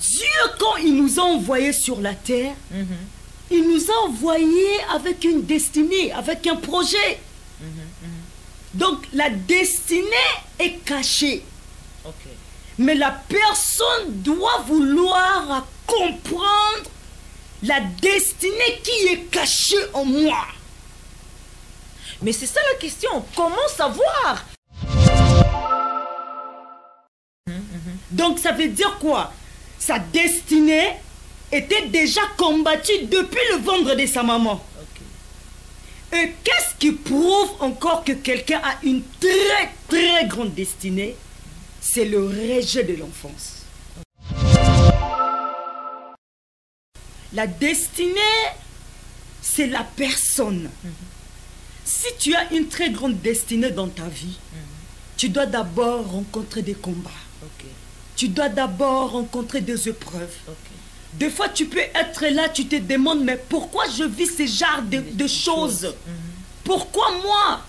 Dieu, quand il nous a envoyés sur la terre, il nous a envoyés avec une destinée, avec un projet. Donc la destinée est cachée. Mais la personne doit vouloir comprendre la destinée qui est cachée en moi. Mais c'est ça la question. Comment savoir? Donc ça veut dire quoi? Sa destinée était déjà combattue depuis le ventre de sa maman. Et qu'est-ce qui prouve encore que quelqu'un a une très très grande destinée? C'est le rejet de l'enfance. La destinée, c'est la personne. Si tu as une très grande destinée dans ta vie, tu dois d'abord rencontrer des combats. Tu dois d'abord rencontrer des épreuves. Des fois, tu peux être là, tu te demandes, mais pourquoi je vis ce genre de choses? Pourquoi moi?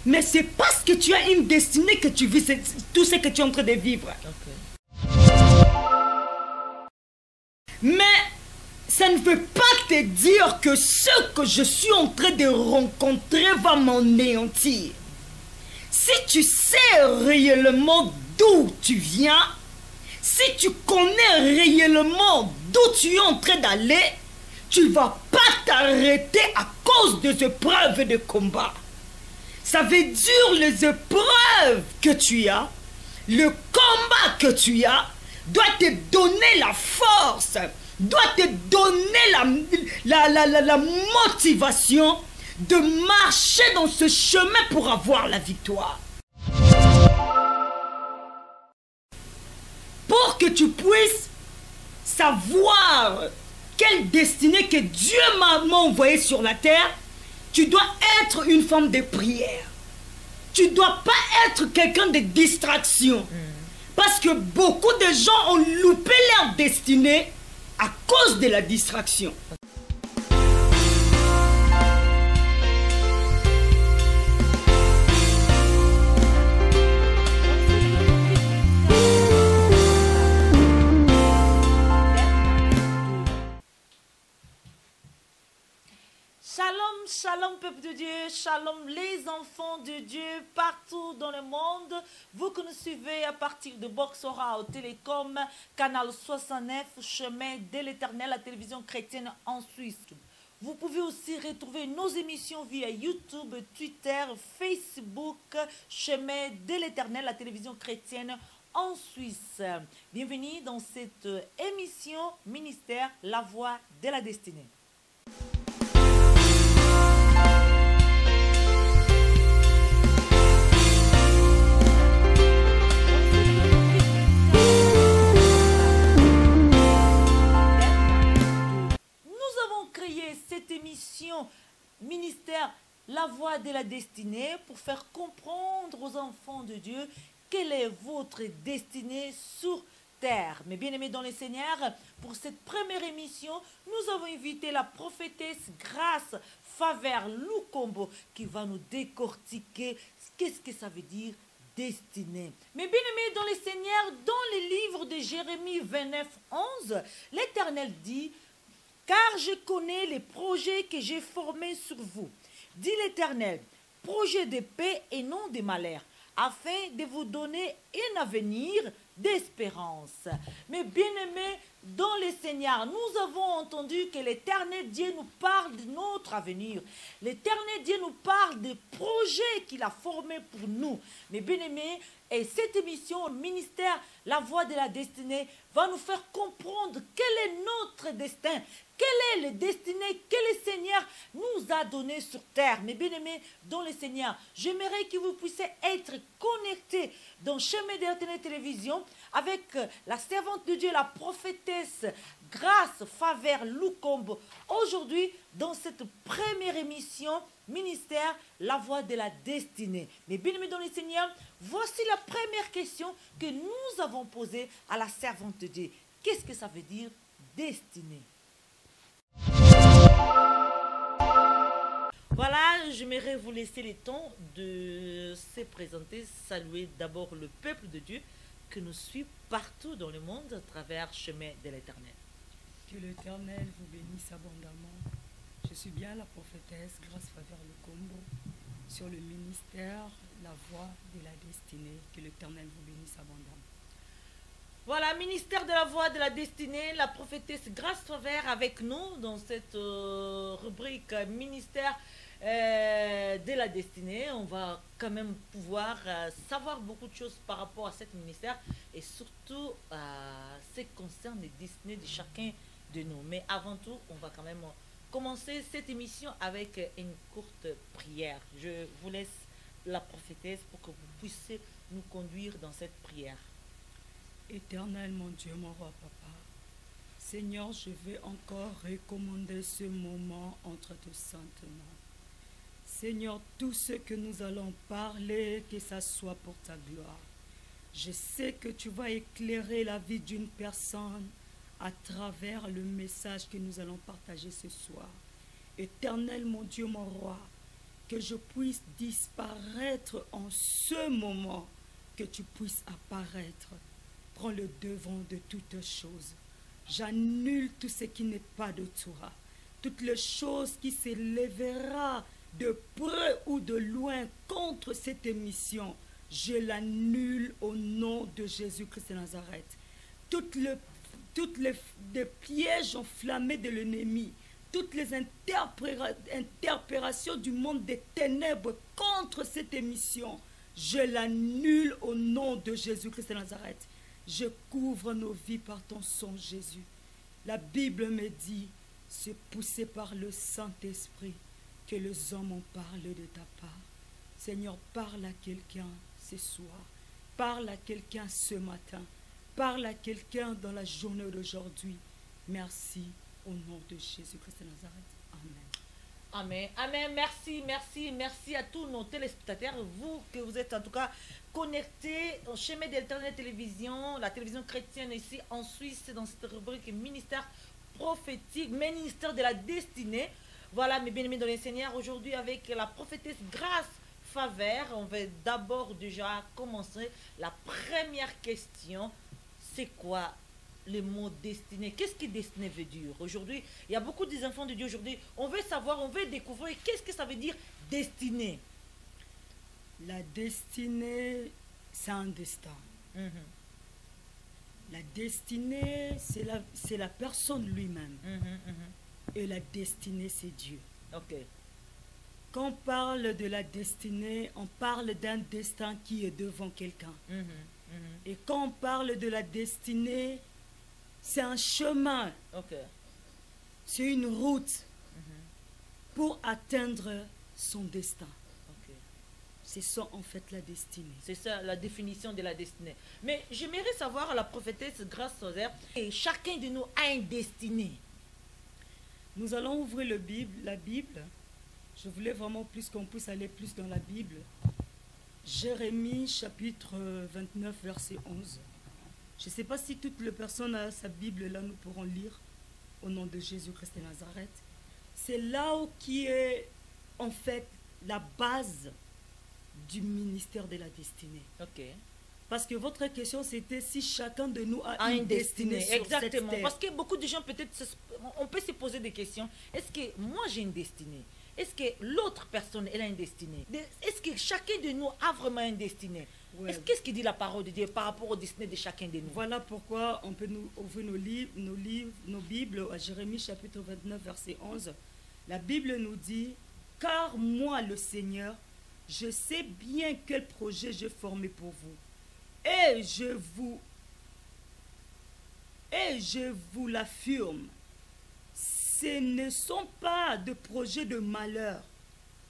Mais c'est parce que tu as une destinée que tu vis tout ce que tu es en train de vivre. Mais ça ne veut pas te dire que ce que je suis en train de rencontrer va m'anéantir. Si tu sais réellement d'où tu viens, si tu connais réellement d'où tu es en train d'aller, tu ne vas pas t'arrêter à cause des épreuves de combat. Ça veut dire les épreuves que tu as, le combat que tu as, doit te donner la force, doit te donner la motivation de marcher dans ce chemin pour avoir la victoire. Pour que tu puisses savoir quelle destinée que Dieu m'a envoyée sur la terre, tu dois être une femme de prière. Tu ne dois pas être quelqu'un de distraction. Parce que beaucoup de gens ont loupé leur destinée à cause de la distraction. Shalom, shalom peuple de Dieu, shalom les enfants de Dieu partout dans le monde. Vous que nous suivez à partir de Boxora au Télécom, canal 69, chemin de l'Éternel, la télévision chrétienne en Suisse. Vous pouvez aussi retrouver nos émissions via YouTube, Twitter, Facebook, chemin de l'Éternel, la télévision chrétienne en Suisse. Bienvenue dans cette émission ministère La Voix de la Destinée. Cette émission ministère La Voix de la Destinée pour faire comprendre aux enfants de Dieu quelle est votre destinée sur terre. Mais bien aimés dans les Seigneurs, pour cette première émission, nous avons invité la prophétesse Grâce Favert Lukombo qui va nous décortiquer qu'est-ce que ça veut dire destinée. Mais bien aimés dans les Seigneurs, dans les livres de Jérémie 29, 11, l'Éternel dit: car je connais les projets que j'ai formés sur vous, dit l'Éternel, projets de paix et non de malheur, afin de vous donner un avenir d'espérance. Mais bien-aimés dans le Seigneur, nous avons entendu que l'Éternel Dieu nous parle de notre avenir. L'Éternel Dieu nous parle des projets qu'il a formés pour nous. Mais bien-aimés, et cette émission, ministère La Voix de la Destinée, va nous faire comprendre quel est notre destin, quelle est le destinée que le Seigneur nous a donné sur terre. Mais bien aimés dans le Seigneur, j'aimerais que vous puissiez être connectés dans Chemin d'Éternel Télévision avec la servante de Dieu, la prophétesse Grâce Favert Lukombo. Aujourd'hui, dans cette première émission, ministère La Voix de la Destinée. Mais bien aimés dans le Seigneur, voici la première question que nous avons posée à la servante de Dieu. Qu'est-ce que ça veut dire destinée? Voilà, j'aimerais vous laisser le temps de se présenter, saluer d'abord le peuple de Dieu que nous suit partout dans le monde à travers Chemin de l'Éternel. Que l'Éternel vous bénisse abondamment. Je suis bien la prophétesse Grâce Faveur Lukombo sur le ministère La Voix de la Destinée. Que l'Éternel vous bénisse abondamment. Voilà, ministère de la Voix de la Destinée, la prophétesse Grâce Faveur avec nous dans cette rubrique ministère de la Destinée. On va quand même pouvoir savoir beaucoup de choses par rapport à cet ministère et surtout ce qui concerne les destinées de chacun de nous. Mais avant tout, on va quand même commencer cette émission avec une courte prière. Je vous laisse la prophétesse pour que vous puissiez nous conduire dans cette prière. Éternel mon Dieu, mon roi papa, Seigneur, je vais encore recommander ce moment entre tes saintes mains. Seigneur, tout ce que nous allons parler, que ça soit pour ta gloire. Je sais que tu vas éclairer la vie d'une personne à travers le message que nous allons partager ce soir. Éternel mon Dieu, mon roi, que je puisse disparaître en ce moment, que tu puisses apparaître. Prends le devant de toutes choses. J'annule tout ce qui n'est pas de toi. Toutes les choses qui s'élèvera de près ou de loin contre cette émission, je l'annule au nom de Jésus-Christ de Nazareth. Toutes les pièges enflammés de l'ennemi, toutes les interprétations du monde des ténèbres contre cette émission, je l'annule au nom de Jésus-Christ de Nazareth. Je couvre nos vies par ton sang, Jésus. La Bible me dit, c'est poussé par le Saint-Esprit que les hommes en parlent de ta part. Seigneur, parle à quelqu'un ce soir. Parle à quelqu'un ce matin. Parle à quelqu'un dans la journée d'aujourd'hui. Merci au nom de Jésus-Christ de Nazareth. Amen. Amen. Amen. Merci à tous nos téléspectateurs, vous que vous êtes en tout cas connectés au Chemin de l'Éternel Télévision, la télévision chrétienne ici en Suisse, dans cette rubrique ministère prophétique, ministère de la destinée. Voilà, mes bien-aimés dans les Seigneurs, aujourd'hui avec la prophétesse Grâce Faveur, on va d'abord déjà commencer la première question. C'est quoi le mot destinée? Qu'est-ce que destinée veut dire? Aujourd'hui, il y a beaucoup des enfants de Dieu aujourd'hui. On veut savoir, on veut découvrir qu'est-ce que ça veut dire destinée. La destinée, c'est un destin. La destinée, c'est la personne lui-même. Et la destinée, c'est Dieu. Ok. Quand on parle de la destinée, on parle d'un destin qui est devant quelqu'un. Et quand on parle de la destinée, c'est un chemin. Ok. C'est une route pour atteindre son destin. Ok. C'est ça en fait la destinée. C'est ça la définition de la destinée. Mais j'aimerais savoir, la prophétesse Grâce Faveur, et chacun de nous a une destinée. Nous allons ouvrir la Bible. Je voulais vraiment plus qu'on puisse aller plus dans la Bible. Jérémie chapitre 29 verset 11. Je ne sais pas si toutes les personnes à sa Bible là nous pourrons lire au nom de Jésus-Christ de Nazareth. C'est là où qui est en fait la base du ministère de la destinée. Ok. Parce que votre question c'était si chacun de nous a une destinée. sur Exactement. cette terre. Parce que beaucoup de gens peut-être, on peut se poser des questions. Est-ce que moi j'ai une destinée? Est-ce que l'autre personne elle a une destinée? Est-ce que chacun de nous a vraiment une destinée? Ouais. Qu'est-ce que dit la parole de Dieu par rapport aux destinées de chacun de nous? Voilà pourquoi on peut nous ouvrir nos Bibles à Jérémie chapitre 29 verset 11. La Bible nous dit, car moi le Seigneur, je sais bien quel projet j'ai formé pour vous. Et je vous l'affirme, ce ne sont pas de projets de malheur,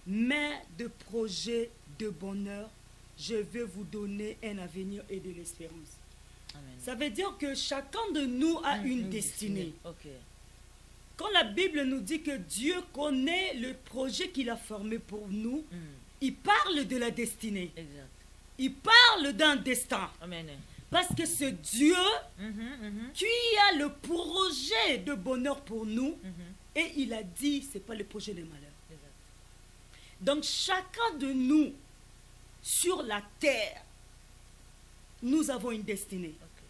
mais de projets de bonheur. Je vais vous donner un avenir et de l'espérance. Amen. Ça veut dire que chacun de nous a une destinée. Ok. Quand la Bible nous dit que Dieu connaît le projet qu'il a formé pour nous, il parle de la destinée. Exact. Il parle d'un destin. Amen. Parce que c'est Dieu qui a le projet de bonheur pour nous. Et il a dit, ce n'est pas le projet de malheur. Exact. Donc chacun de nous, sur la terre, nous avons une destinée. Ok.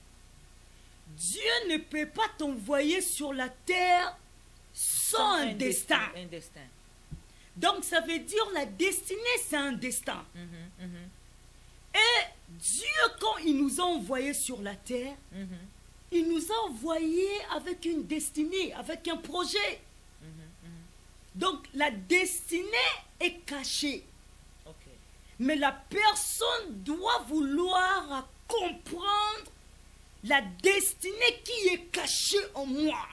Dieu ne peut pas t'envoyer sur la terre sans un destin. Un destin. Donc ça veut dire la destinée, c'est un destin. Et Dieu, quand il nous a envoyés sur la terre, il nous a envoyés avec une destinée, avec un projet. Donc la destinée est cachée. Ok. Mais la personne doit vouloir comprendre la destinée qui est cachée en moi.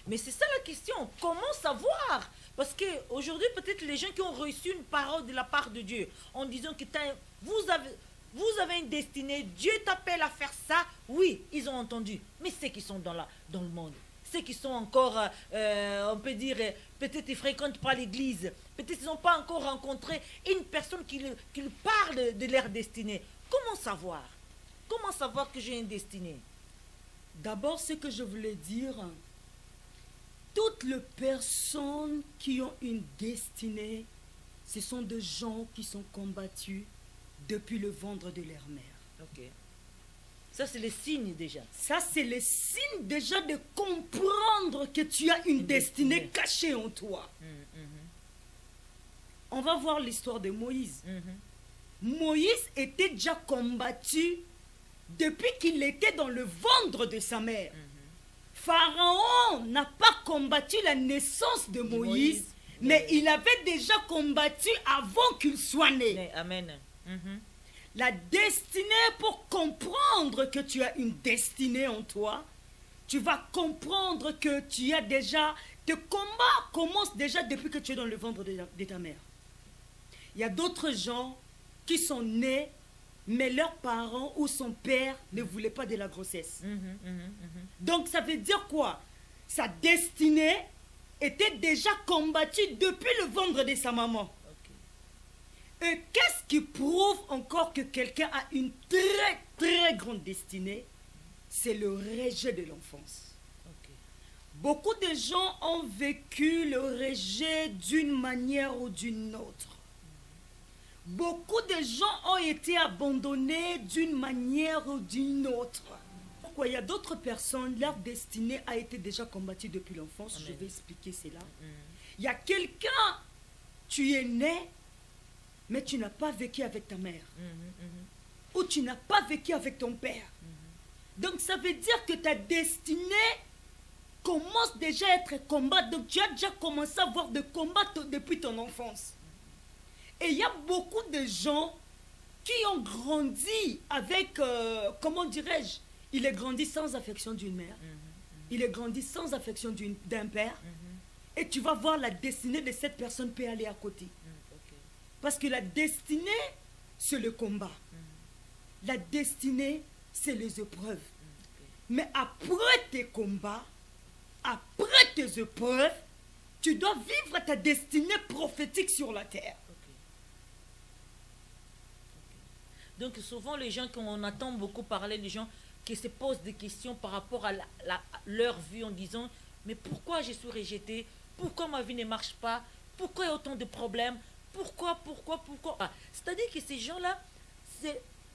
Mais c'est ça la question. Comment savoir? Parce qu'aujourd'hui, peut-être les gens qui ont reçu une parole de la part de Dieu en disant que vous avez une destinée, Dieu t'appelle à faire ça, oui, ils ont entendu. Mais ceux qui sont dans le monde, ceux qui sont encore, on peut dire, peut-être ils ne fréquentent pas l'église, peut-être ils n'ont pas encore rencontré une personne qui leur parle de leur destinée. Comment savoir? Comment savoir que j'ai une destinée? D'abord, ce que je voulais dire, toutes les personnes qui ont une destinée, ce sont des gens qui sont combattus depuis le ventre de leur mère. Ok. Ça, c'est les signes déjà. Ça, c'est le signe déjà de comprendre que tu as une destinée cachée en toi. On va voir l'histoire de Moïse. Moïse était déjà combattu depuis qu'il était dans le ventre de sa mère. Pharaon n'a pas combattu la naissance de Moïse, mais il avait déjà combattu avant qu'il soit né. Amen. La destinée, pour comprendre que tu as une destinée en toi, tu vas comprendre que tu as déjà... Tes combats commencent déjà depuis que tu es dans le ventre de ta mère. Il y a d'autres gens qui sont nés, mais leurs parents ou son père ne voulaient pas de la grossesse. Donc ça veut dire quoi? Sa destinée était déjà combattue depuis le ventre de sa maman. Et qu'est-ce qui prouve encore que quelqu'un a une très très grande destinée? C'est le rejet de l'enfance. Beaucoup de gens ont vécu le rejet d'une manière ou d'une autre. Beaucoup de gens ont été abandonnés d'une manière ou d'une autre. Pourquoi? Il y a d'autres personnes, leur destinée a été déjà combattue depuis l'enfance. Je vais expliquer cela. Il y a quelqu'un, tu es né, mais tu n'as pas vécu avec ta mère. Ou tu n'as pas vécu avec ton père. Donc ça veut dire que ta destinée commence déjà à être combat. Donc tu as déjà commencé à avoir des combats depuis ton enfance. Et il y a beaucoup de gens qui ont grandi avec, comment dirais-je, il est grandi sans affection d'une mère. Il est grandi sans affection d'un père. Et tu vas voir la destinée de cette personne peut aller à côté. Parce que la destinée, c'est le combat. La destinée, c'est les épreuves. Mais après tes combats, après tes épreuves, tu dois vivre ta destinée prophétique sur la terre. Donc souvent les gens, qu'on entend beaucoup parler, les gens qui se posent des questions par rapport à leur vie en disant « Mais pourquoi je suis rejeté? Pourquoi ma vie ne marche pas? Pourquoi il y a autant de problèmes? Pourquoi ?» C'est-à-dire que ces gens-là,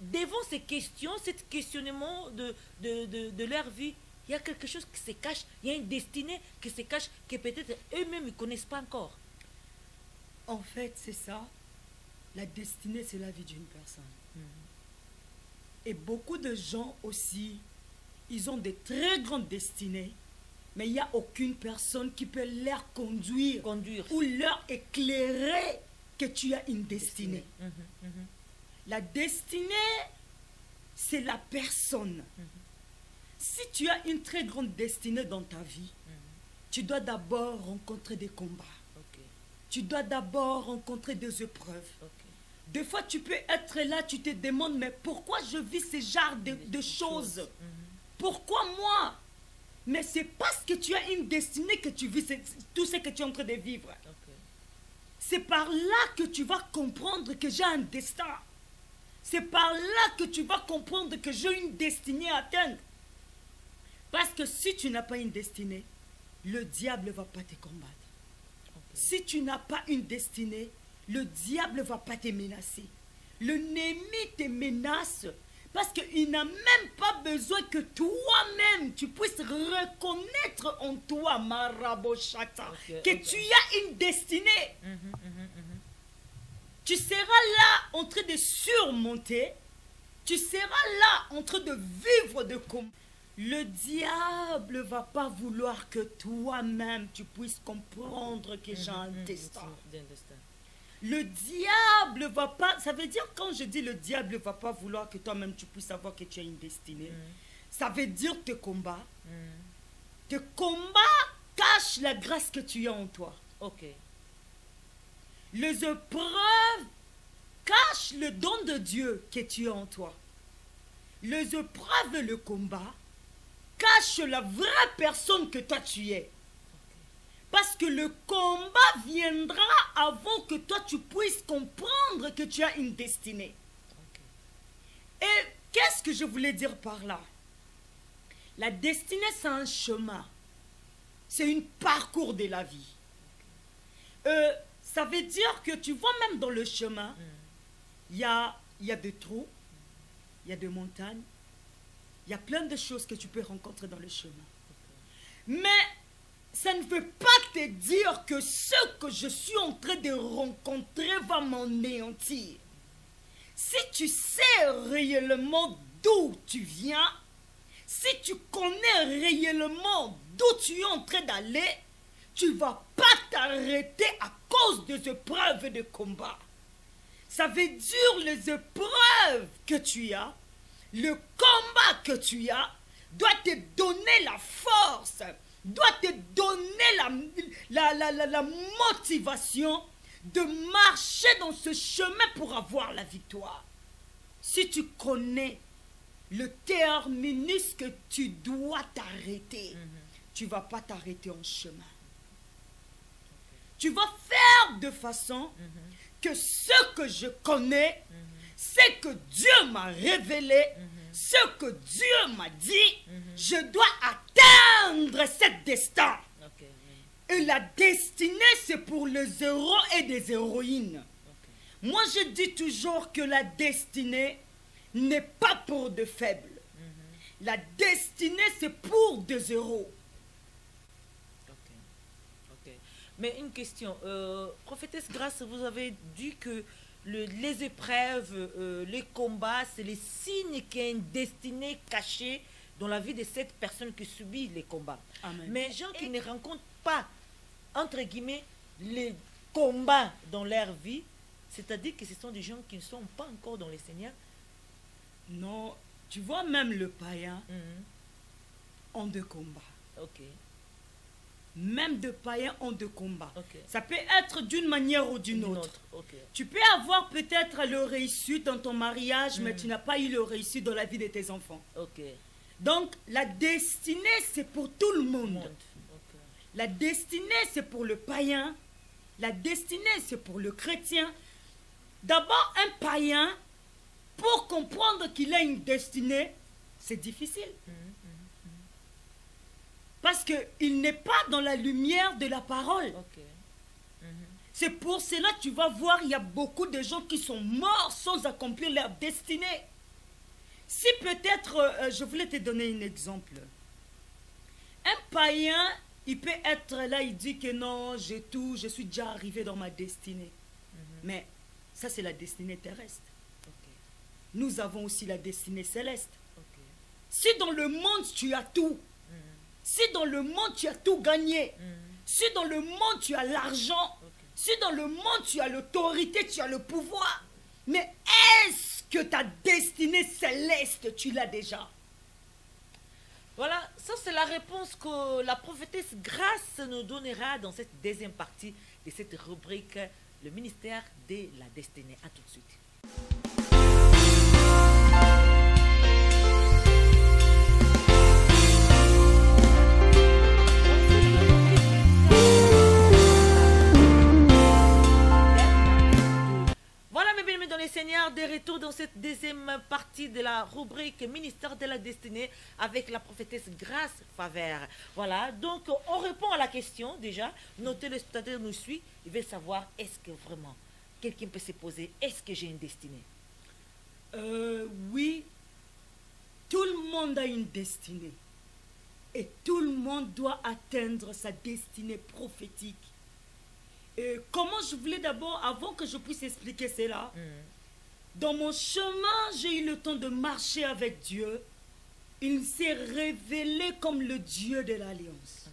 devant ces questions, ce questionnement de leur vie, il y a quelque chose qui se cache, il y a une destinée qui se cache, que peut-être eux-mêmes ne connaissent pas encore. En fait, c'est ça. La destinée, c'est la vie d'une personne. Et beaucoup de gens aussi, ils ont de très grandes destinées, mais il n'y a aucune personne qui peut leur conduire ou leur éclairer que tu as une destinée. La destinée, c'est la personne. Si tu as une très grande destinée dans ta vie, tu dois d'abord rencontrer des combats. Tu dois d'abord rencontrer des épreuves. Des fois, tu peux être là, tu te demandes, mais pourquoi je vis ce genre de choses? Pourquoi moi? Mais c'est parce que tu as une destinée que tu vis tout ce que tu es en train de vivre. C'est par là que tu vas comprendre que j'ai un destin. C'est par là que tu vas comprendre que j'ai une destinée à atteindre. Parce que si tu n'as pas une destinée, le diable ne va pas te combattre. Si tu n'as pas une destinée, le diable ne va pas te menacer. L'ennemi te menace parce qu'il n'a même pas besoin que toi-même tu puisses reconnaître en toi, Maraboshata, que tu as une destinée. Tu seras là en train de surmonter. Tu seras là en train de vivre de combat. Le diable ne va pas vouloir que toi-même tu puisses comprendre que j'ai un destin. Le diable ne va pas... Ça veut dire quand je dis le diable ne va pas vouloir que toi-même tu puisses savoir que tu as une destinée. Ça veut dire tes combats. Tes combats cachent la grâce que tu as en toi. Ok. Les épreuves cachent le don de Dieu que tu as en toi. Les épreuves et le combat cachent la vraie personne que toi tu es. Parce que le combat viendra avant que toi tu puisses comprendre que tu as une destinée. Et qu'est-ce que je voulais dire par là? La destinée, c'est un chemin. C'est un parcours de la vie. Ça veut dire que tu vois même dans le chemin, il y a des trous, il y a des montagnes, il y a plein de choses que tu peux rencontrer dans le chemin. Mais ça ne veut pas te dire que ce que je suis en train de rencontrer va m'anéantir. Si tu sais réellement d'où tu viens, si tu connais réellement d'où tu es en train d'aller, tu ne vas pas t'arrêter à cause des épreuves et des combats. Ça veut dire les épreuves que tu as, le combat que tu as, doit te donner la force, doit te donner la motivation de marcher dans ce chemin pour avoir la victoire. Si tu connais le terminus que tu dois t'arrêter, tu ne vas pas t'arrêter en chemin. Tu vas faire de façon que ce que je connais, ce que Dieu m'a révélé, ce que Dieu m'a dit, je dois atteindre ce destin. Et la destinée, c'est pour les héros et des héroïnes. Moi, je dis toujours que la destinée n'est pas pour de faibles. La destinée, c'est pour des héros. Mais une question, prophétesse Grâce, vous avez dit que les épreuves, les combats, c'est les signes qu'il y a une destinée cachée dans la vie de cette personne qui subit les combats. Amen. Mais les gens qui ne rencontrent pas, entre guillemets, les combats dans leur vie, c'est-à-dire que ce sont des gens qui ne sont pas encore dans le Seigneur. Non, tu vois, même le païen ont deux combats. Ok. Même de païens ont deux combats. Okay. Ça peut être d'une manière ou d'une autre. Okay. Tu peux avoir peut-être le réussite dans ton mariage, mais tu n'as pas eu le réussite dans la vie de tes enfants. Okay. Donc, la destinée, c'est pour tout le monde. Okay. La destinée, c'est pour le païen. La destinée, c'est pour le chrétien. D'abord, un païen, pour comprendre qu'il a une destinée, c'est difficile. Parce qu'il n'est pas dans la lumière de la parole. Okay. C'est pour cela que tu vas voir, il y a beaucoup de gens qui sont morts sans accomplir leur destinée. Si peut-être, je voulais te donner un exemple. Un païen, il peut être là, il dit que non, j'ai tout, je suis déjà arrivé dans ma destinée. Mais ça, c'est la destinée terrestre. Okay. Nous avons aussi la destinée céleste. Okay. Si dans le monde, tu as tout, si dans le monde tu as tout gagné, si dans le monde tu as l'argent, si dans le monde tu as l'autorité, tu as le pouvoir, mais est-ce que ta destinée céleste, tu l'as déjà? Voilà, ça c'est la réponse que la prophétesse Grâce nous donnera dans cette deuxième partie de cette rubrique, le ministère de la destinée. À tout de suite. Seigneur, de retour dans cette deuxième partie de la rubrique Ministère de la Destinée avec la prophétesse Grâce Favert. Voilà, donc on répond à la question déjà. Notez, le spectateur nous suit, il veut savoir est-ce que vraiment quelqu'un peut se poser, est-ce que j'ai une destinée? Oui, tout le monde a une destinée. Et tout le monde doit atteindre sa destinée prophétique. Et comment je voulais d'abord, avant que je puisse expliquer cela, dans mon chemin, j'ai eu le temps de marcher avec Dieu. Il s'est révélé comme le Dieu de l'alliance.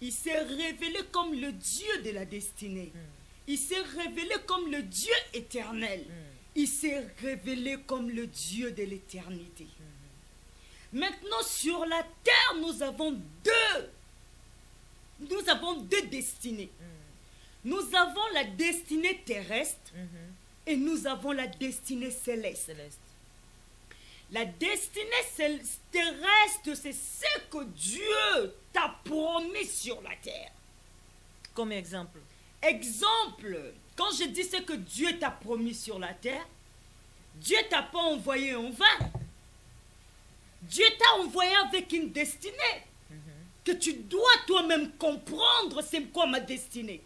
Il s'est révélé comme le Dieu de la destinée. Il s'est révélé comme le Dieu éternel. Il s'est révélé comme le Dieu de l'éternité. Maintenant, sur la terre, nous avons deux destinées. Nous avons la destinée terrestre et nous avons la destinée céleste. La destinée terrestre, c'est ce que Dieu t'a promis sur la terre. Comme exemple. Exemple, quand je dis ce que Dieu t'a promis sur la terre, Dieu t'a pas envoyé en vain. Dieu t'a envoyé avec une destinée que tu dois toi-même comprendre c'est quoi ma destinée.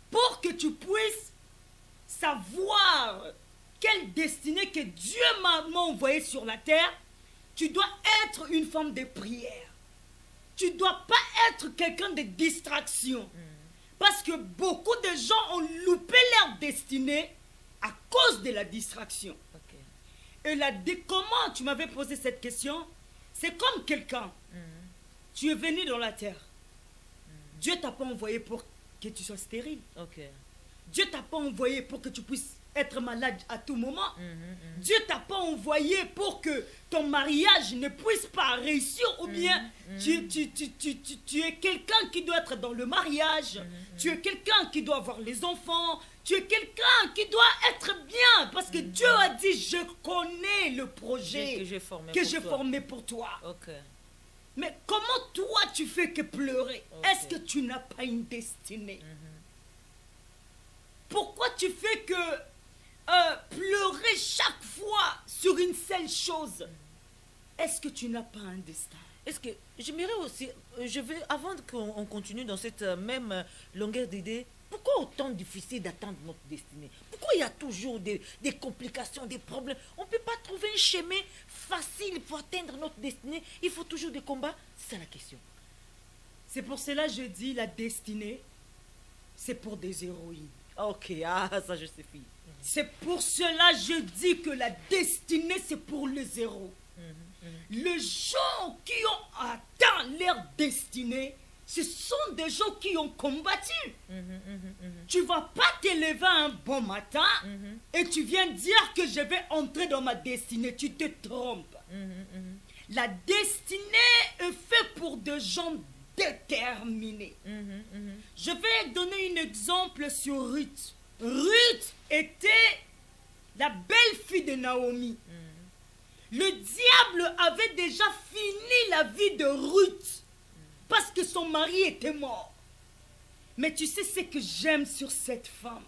Pour que tu puisses savoir quelle destinée que Dieu m'a envoyée sur la terre, tu dois être une femme de prière. Tu ne dois pas être quelqu'un de distraction. Parce que beaucoup de gens ont loupé leur destinée à cause de la distraction. Et comment tu m'avais posé cette question? C'est comme quelqu'un. Tu es venu dans la terre. Dieu t'a pas envoyé pour que tu sois stérile. Dieu t'a pas envoyé pour que tu puisses être malade à tout moment. Dieu t'a pas envoyé pour que ton mariage ne puisse pas réussir ou bien tu es quelqu'un qui doit être dans le mariage, tu es quelqu'un qui doit avoir les enfants, tu es quelqu'un qui doit être bien parce que Dieu a dit je connais le projet que j'ai formé pour toi. Mais comment toi tu fais que pleurer? Est-ce que tu n'as pas une destinée? Pourquoi tu fais que pleurer chaque fois sur une seule chose? Est-ce que tu n'as pas un destin? Est-ce que j'aimerais aussi, avant qu'on continue dans cette même longueur d'idée, pourquoi autant difficile d'atteindre notre destinée? Pourquoi il y a toujours des complications, des problèmes? On ne peut pas trouver un chemin facile pour atteindre notre destinée. Il faut toujours des combats. C'est ça la question. C'est pour cela que je dis la destinée, c'est pour des héroïnes. Ok, ça je sais. C'est pour cela que je dis que la destinée, c'est pour les héros. Les gens qui ont atteint leur destinée, ce sont des gens qui ont combattu. Tu ne vas pas te lever un bon matin et tu viens dire que je vais entrer dans ma destinée. Tu te trompes. La destinée est faite pour des gens déterminés. Je vais donner un exemple sur Ruth. Ruth était la belle-fille de Naomi. Le diable avait déjà fini la vie de Ruth parce que son mari était mort. Mais tu sais ce que j'aime sur cette femme?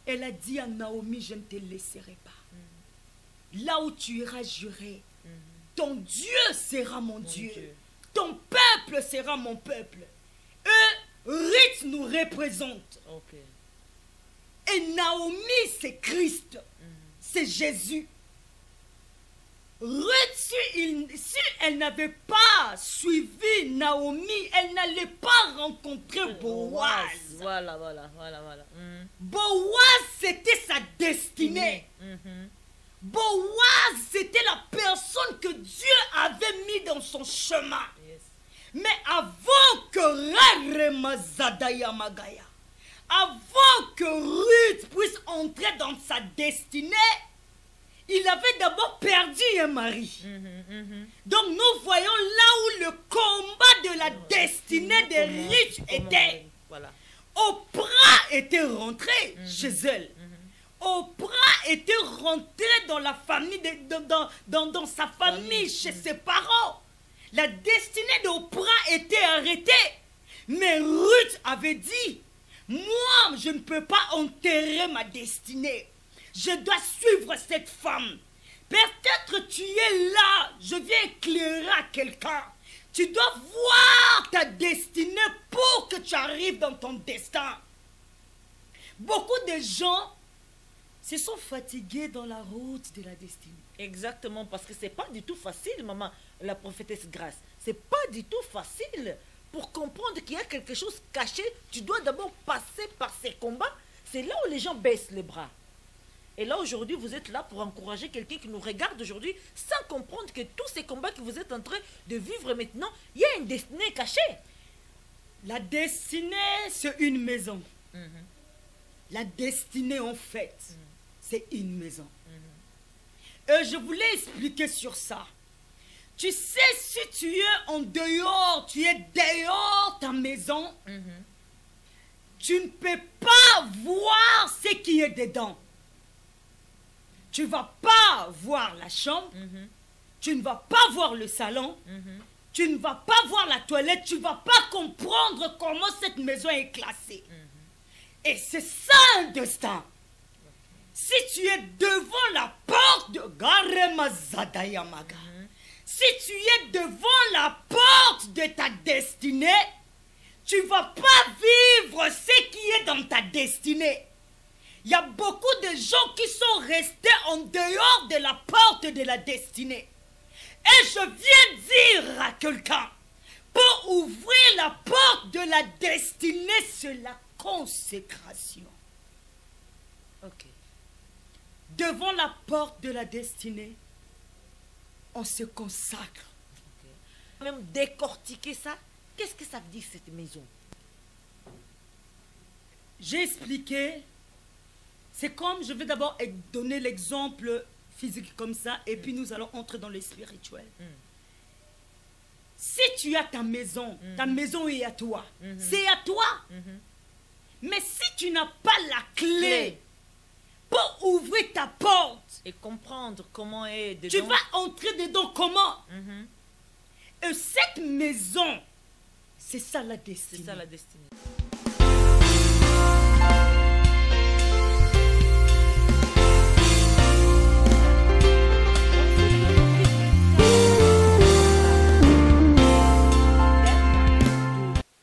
Elle a dit à Naomi, je ne te laisserai pas. Là où tu iras, j'irai. Ton Dieu sera mon Dieu. Ton peuple sera mon peuple. Et Ruth nous représente. Et Naomi, c'est Christ. C'est Jésus. Ruth, si elle n'avait pas suivi Naomi, elle n'allait pas rencontrer Boaz. Voilà. Boaz, c'était sa destinée. Boaz, c'était la personne que Dieu avait mis dans son chemin. Mais avant que avant que Ruth puisse entrer dans sa destinée, il avait d'abord perdu un mari. Donc nous voyons là où le combat de la destinée de Ruth était. Oprah était rentrée chez elle. Oprah était rentrée dans la famille, dans sa famille, chez ses parents. La destinée d'Oprah était arrêtée. Mais Ruth avait dit, moi, je ne peux pas enterrer ma destinée. Je dois suivre cette femme. Peut-être tu es là, je viens éclairer à quelqu'un. Tu dois voir ta destinée pour que tu arrives dans ton destin. Beaucoup de gens se sont fatigués dans la route de la destinée. Exactement, parce que c'est pas du tout facile, maman, la prophétesse Grâce. C'est pas du tout facile. Pour comprendre qu'il y a quelque chose caché, tu dois d'abord passer par ces combats. C'est là où les gens baissent les bras. Et là, aujourd'hui, vous êtes là pour encourager quelqu'un qui nous regarde aujourd'hui sans comprendre que tous ces combats que vous êtes en train de vivre maintenant, il y a une destinée cachée. La destinée, c'est une maison. La destinée, en fait, c'est une maison. Et je voulais expliquer sur ça. Tu sais, si tu es en dehors, tu es dehors ta maison, tu ne peux pas voir ce qui est dedans. Tu ne vas pas voir la chambre, tu ne vas pas voir le salon, tu ne vas pas voir la toilette, tu ne vas pas comprendre comment cette maison est classée. Et c'est ça un destin. Si tu es devant la porte de Garema Zadayamaga, si tu es devant la porte de ta destinée, tu ne vas pas vivre ce qui est dans ta destinée. Il y a beaucoup de gens qui sont restés en dehors de la porte de la destinée. Et je viens dire à quelqu'un, pour ouvrir la porte de la destinée, c'est la consécration. Ok. Devant la porte de la destinée, on se consacre. Même décortiquer ça, qu'est-ce que ça veut dire cette maison? J'ai expliqué, c'est comme, je vais d'abord donner l'exemple physique comme ça, et puis nous allons entrer dans le spirituel. Si tu as ta maison est à toi, c'est à toi. Mais si tu n'as pas la clé pour ouvrir ta porte et comprendre comment est dedans, tu vas entrer dedans comment? Et cette maison, c'est ça la destinée. C'est ça la destinée.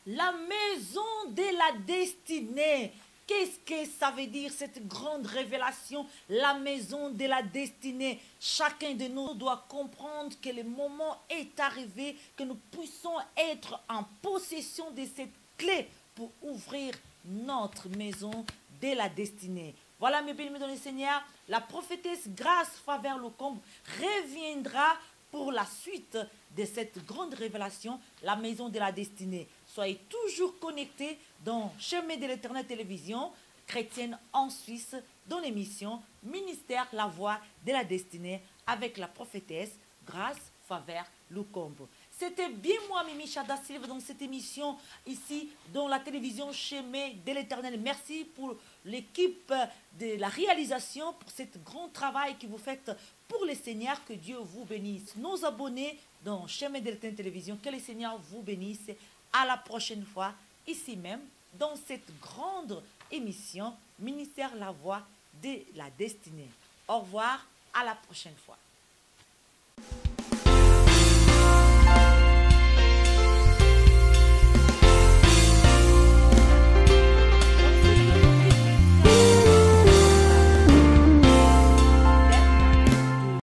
La maison de la destinée. Qu'est-ce que ça veut dire, cette grande révélation, la maison de la destinée? Chacun de nous doit comprendre que le moment est arrivé, que nous puissions être en possession de cette clé pour ouvrir notre maison de la destinée. Voilà, mes bien-aimés dans le Seigneur, la prophétesse Grâce Favert Loukombo reviendra pour la suite de cette grande révélation, la maison de la destinée. Soyez toujours connectés dans Chemin de l'Éternel Télévision chrétienne en Suisse, dans l'émission Ministère La Voix de la Destinée avec la prophétesse Grâce Favert Loukombo. C'était bien moi, Mimi Chada Silva, dans cette émission ici, dans la télévision Chemin de l'Éternel. Merci pour l'équipe de la réalisation, pour ce grand travail que vous faites pour le Seigneur. Que Dieu vous bénisse. Nos abonnés dans Chemin de l'Éternel Télévision, que le Seigneur vous bénisse. À la prochaine fois, ici même, dans cette grande émission, Ministère La Voix de la Destinée. Au revoir, à la prochaine fois.